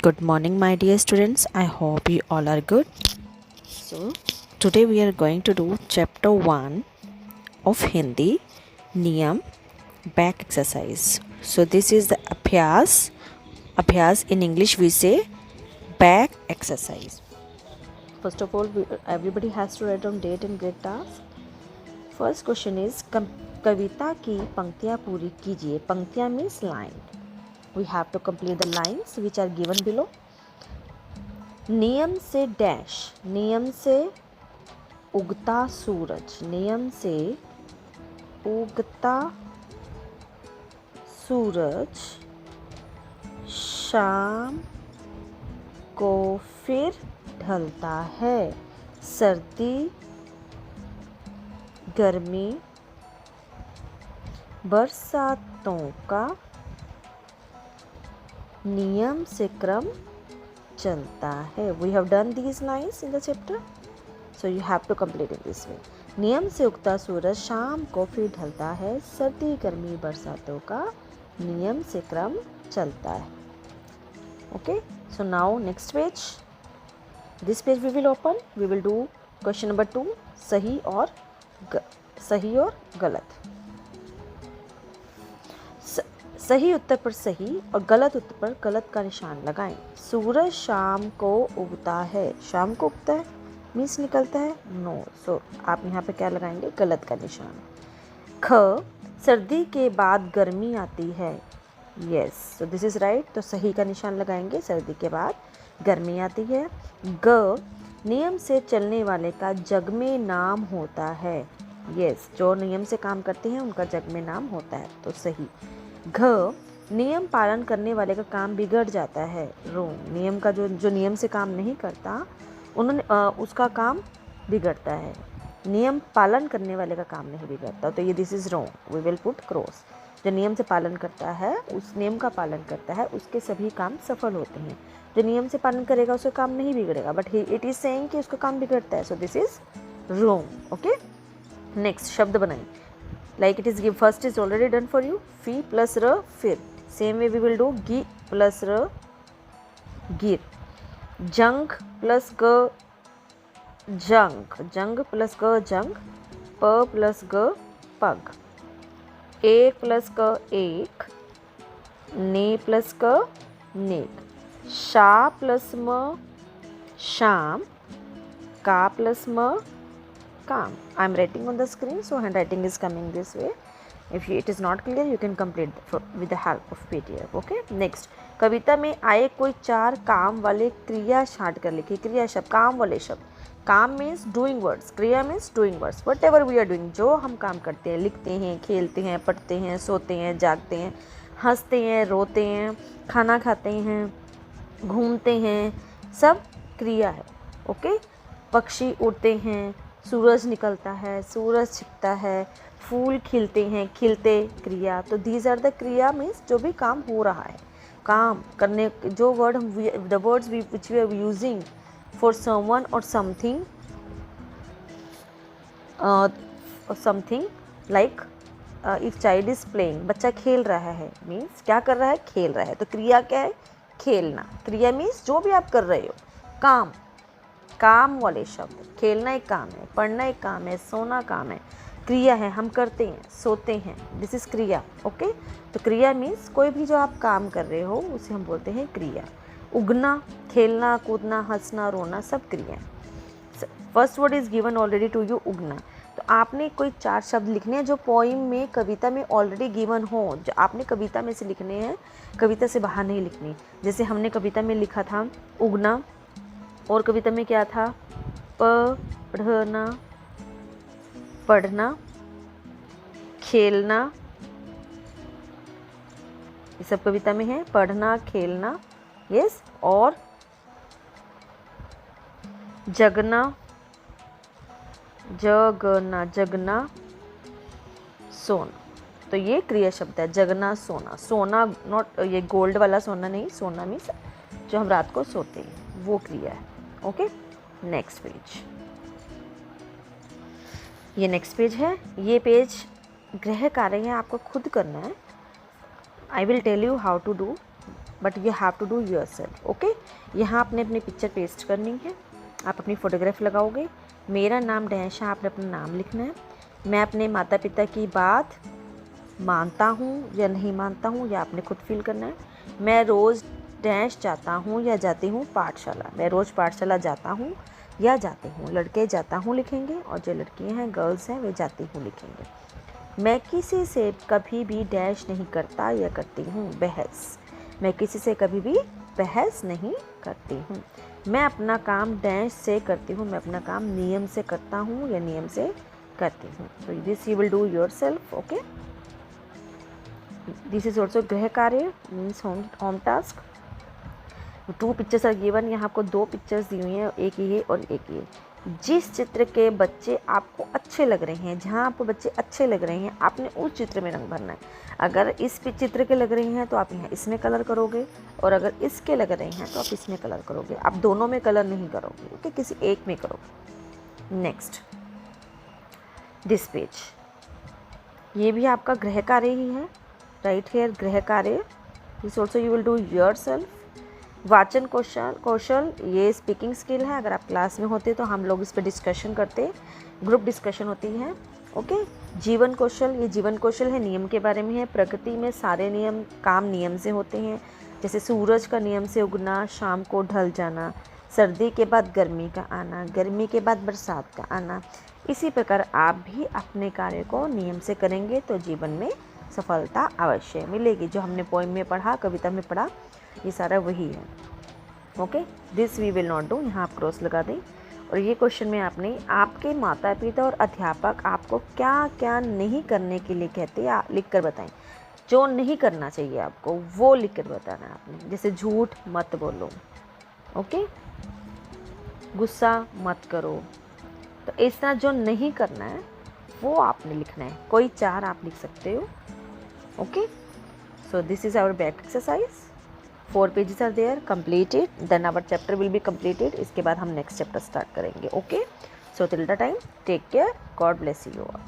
Good morning, my dear students. I hope you all are good. So, today we are going to do chapter 1 of Hindi, Niyam, back exercise. So, this is the Abhyas. Abhyas in English we say back exercise. First of all, everybody has to write down date and grade task. First question is कविता की पंक्तियाँ पूरी कीजिए. पंक्तियाँ means line. We have to complete the lines which are given below. नियम से dash, नियम से उगता सूरज, नियम से उगता सूरज शाम को फिर ढलता है. सर्दी गर्मी बरसातों का नियम से क्रम चलता है. We have done these lines in the chapter, so you have to complete it this way. नियम से उगता सूरज शाम को फिर ढलता है. सर्दी गर्मी बरसातों का नियम से क्रम चलता है. Okay, so now next page. This page we will open. We will do question number 2. सही और गलत. सही उत्तर पर सही और गलत उत्तर पर गलत का निशान लगाएं. सूरज शाम को उगता है. शाम को उगता है मीन्स निकलता है, नो. सो आप यहाँ पे क्या लगाएंगे? गलत का निशान. ख सर्दी के बाद गर्मी आती है. Yes, so this is right. तो सही का निशान लगाएंगे. सर्दी के बाद गर्मी आती है. ग नियम से चलने वाले का जग में नाम होता है. यस, जो नियम से काम करते हैं उनका जग में नाम होता है, तो सही. घ नियम पालन करने वाले का काम बिगड़ जाता है. रोंग. नियम का जो नियम से काम नहीं करता उसका काम बिगड़ता है. नियम पालन करने वाले का काम नहीं बिगड़ता, तो ये this is wrong. We will put cross. जो नियम से पालन करता है, उस नियम का पालन करता है, उसके सभी काम सफल होते हैं. जो नियम से पालन करेगा उसका काम नहीं बिगड़ेगा, बट इट इज सेइंग कि उसका काम बिगड़ता है, so this is wrong. Okay, next शब्द बनाएं. Like it is give, first is already done for you. Fi plus r फिर. Same way we will do gi plus r गिर. जंग plus ग जंग. जंग plus ग जंग. प plus ग पग. एक plus क एक. ने plus क नेक. शा plus म शाम. का plus म काम. I am writing on the screen, so handwriting is coming this way. If it is not clear, you can complete with the help of PDF. Okay. Next, कविता में आए कोई 4 काम वाले क्रिया छांट कर लिखिए. क्रिया शब्द, काम वाले शब्द. काम मीन्स डूइंग वर्ड्स, क्रिया means doing words. Whatever we are doing, जो हम काम करते हैं, लिखते हैं, खेलते हैं, पढ़ते हैं, सोते हैं, जागते हैं, हंसते हैं, रोते हैं, खाना खाते हैं, घूमते हैं, सब क्रिया है. ओके. पक्षी उड़ते हैं, सूरज निकलता है, सूरज छिपता है, फूल खिलते हैं, खिलते क्रिया. तो दीज आर द क्रिया मीन्स जो भी काम हो रहा है. काम करने जो वर्ड हम the words which we are using for someone और something something like if child is playing, बच्चा खेल रहा है मीन्स क्या कर रहा है? खेल रहा है. तो क्रिया क्या है? खेलना. क्रिया मीन्स जो भी आप कर रहे हो. काम, काम वाले शब्द. खेलना एक काम है, पढ़ना एक काम है, सोना काम है, क्रिया है, हम करते हैं, सोते हैं. दिस इज क्रिया. ओके. तो क्रिया मीन्स कोई भी जो आप काम कर रहे हो उसे हम बोलते हैं क्रिया. उगना, खेलना, कूदना, हंसना, रोना, सब क्रिया. First word is given already to you, उगना. तो आपने कोई 4 शब्द लिखने हैं जो पोइम में, कविता में ऑलरेडी गिवन हो, जो आपने कविता में से लिखने हैं, कविता से बाहर नहीं लिखने. जैसे हमने कविता में लिखा था उगना, और कविता में क्या था? पढ़ना, पढ़ना, खेलना, ये सब कविता में है. पढ़ना, खेलना, यस. और जगना, जगना, जगना, सोना. तो ये क्रिया शब्द है. जगना, सोना. सोना नॉट ये गोल्ड वाला सोना नहीं, सोना मीन्स जो हम रात को सोते हैं, वो क्रिया है. ओके. Next page. ये नेक्स्ट पेज है. ये पेज गृह कार्य है, आपको खुद करना है. I will tell you how to do. But you have to do yourself. Okay, यहाँ आपने अपनी पिक्चर पेस्ट करनी है, आप अपनी फ़ोटोग्राफ लगाओगे। मेरा नाम डैश है, आपने अपना नाम लिखना है। मैं अपने माता पिता की बात मानता हूँ या नहीं मानता हूँ, या आपने खुद फील करना है। मैं रोज़ डैश जाता हूँ या जाती हूँ पाठशाला, मैं रोज़ पाठशाला जाता हूँ या जाती हूँ। लड़के जाता हूँ लिखेंगे, और जो लड़कियाँ हैं गर्ल्स हैं वे जाती हूँ लिखेंगे। मैं किसी से कभी भी डैश नहीं करता या करती हूँ बहस, मैं किसी से कभी भी बहस नहीं करती हूँ। मैं अपना काम डैश से करती हूँ, मैं अपना काम नियम से करता हूँ या नियम से करती हूँ। So this you will do yourself. Okay, this is also गृह कार्य, means home task. 2 pictures are given, यहाँ आपको 2 पिक्चर्स दी हुई हैं, एक ये और एक ये। जिस चित्र के बच्चे आपको अच्छे लग रहे हैं, जहाँ आपको बच्चे अच्छे लग रहे हैं, आपने उस चित्र में रंग भरना है। अगर इस चित्र के लग रहे हैं तो आप यहाँ इसमें कलर करोगे, और अगर इसके लग रहे हैं तो आप इसमें कलर करोगे। आप दोनों में कलर नहीं करोगे, ओके, किसी एक में करोगे। नेक्स्ट, दिस पेज, ये भी आपका गृह कार्य ही है, राइट हेयर गृह कार्य। This also you will do yourself. वाचन कौशल ये स्पीकिंग स्किल है। अगर आप क्लास में होते तो हम लोग इस पर डिस्कशन करते, ग्रुप डिस्कशन होती है। ओके, जीवन कौशल, ये जीवन कौशल है, नियम के बारे में है। प्रकृति में सारे नियम काम नियम से होते हैं, जैसे सूरज का नियम से उगना, शाम को ढल जाना, सर्दी के बाद गर्मी का आना, गर्मी के बाद बरसात का आना। इसी प्रकार आप भी अपने कार्य को नियम से करेंगे तो जीवन में सफलता अवश्य मिलेगी। जो हमने पोइम में पढ़ा, कविता में पढ़ा, ये सारा वही है। Okay, this we will not do, यहाँ आप क्रॉस लगा दें। और ये क्वेश्चन में आपने आपके माता पिता और अध्यापक आपको क्या क्या नहीं करने के लिए कहते हैं, लिख कर बताएं। जो नहीं करना चाहिए आपको वो लिख कर बताना है आपने। जैसे झूठ मत बोलो, ओके, गुस्सा मत करो। तो इस तरह जो नहीं करना है वो आपने लिखना है। कोई 4 आप लिख सकते हो। Okay, so this is our back exercise. 4 pages are there, completed, then our chapter will be completed. इसके बाद हम next chapter start करेंगे. Okay, so till the time, take care, God bless you all.